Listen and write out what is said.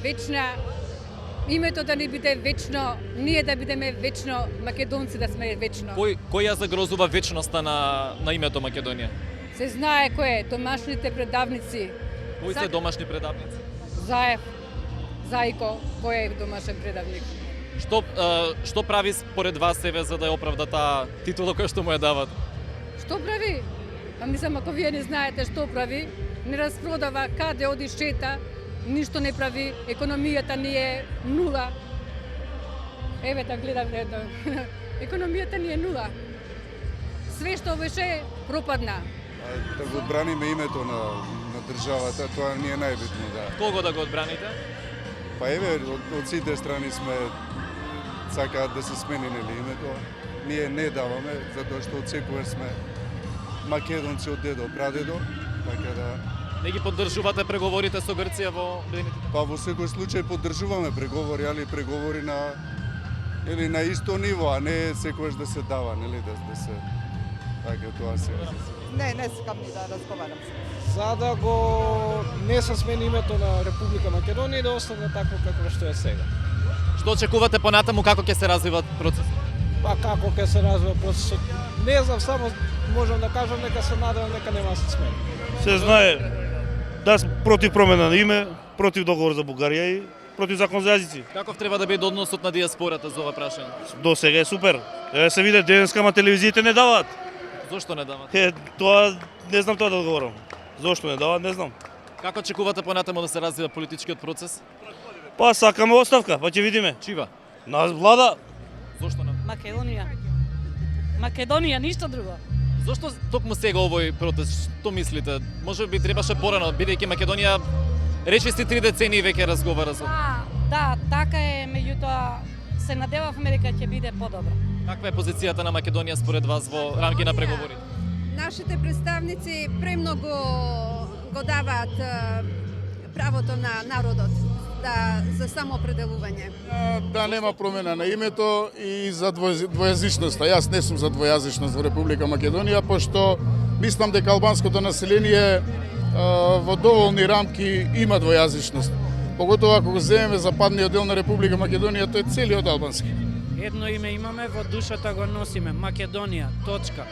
вечна, името да не биде вечно, ние да бидеме вечно, македонци да сме вечно. Кој ја загрозува вечноста на името Македонија? Се знае кој е, домашните предавници. Кои се домашни предавници? Заев, Зајко, кој е домашен предавник? Што прави според вас себе за да ја оправда таа титула која што му ја дават? Што прави? Мислам, ако вие не знаете што прави, не распродава, каде оди шета, ништо не прави, економијата ни е нула. Еве да гледам едно. Економијата ни е нула. Све што беше пропадна. Да го одбраниме името на државата, тоа ни е најбитно, да. Кого да го одбраните? Па еве, од сите страни сакаат да се смени името. Ние не даваме, затоа што од секогаш сме македонци од дедо, прадедо, така да... Не ги поддржувате преговорите со Грција во Обединетите? Па во секој случај поддржуваме преговори, али преговори на исто ниво, а не секогаш да се дава, нели, да се... Така, тоа се... Не сакам ни да разговарам. За да го не се смени името на Република Македонија и да остане такво како што е сега. Што очекувате понатаму, како ќе се развива процесот? Па како ќе се развива процесот? Не знам, само можам да кажам дека се надевам дека нема да се смени. Се знае да сме против промена на име, против договор за Бугарија и против закон за јазици. Каков треба да биде односот на диаспората за ова прашање? До сега е супер. Се виде денеска, ама телевизиите не даваат. Зошто не дават? Тоа не знам тоа да одговорам. Зошто не даваат, не знам. Како очекувате понатаму да се развива политичкиот процес? Па сакаме оставка, па ќе видиме. Чива? На влада. Зошто не? Македонија, ништо друго. Зошто токму сега овој протест? Што мислите? Може би требаше порано, бидејќи Македонија речиси 3 децении веќе разговара за. Да, така е, меѓутоа се надевавме дека ќе биде подобро. Каква е позицијата на Македонија според вас во рамки на преговори? Нашите представници премногу го даваат правото на народот за самоопределување. Да нема промена на името и за двојазичноста. Јас не сум за двојазичност во Република Македонија, пошто мислам дека албанското население во доволни рамки има двојазичност. Поготово ако го земеме западниот дел на Република Македонија, тој е целиот албански. Едно име имаме, во душата го носиме, Македонија, точка.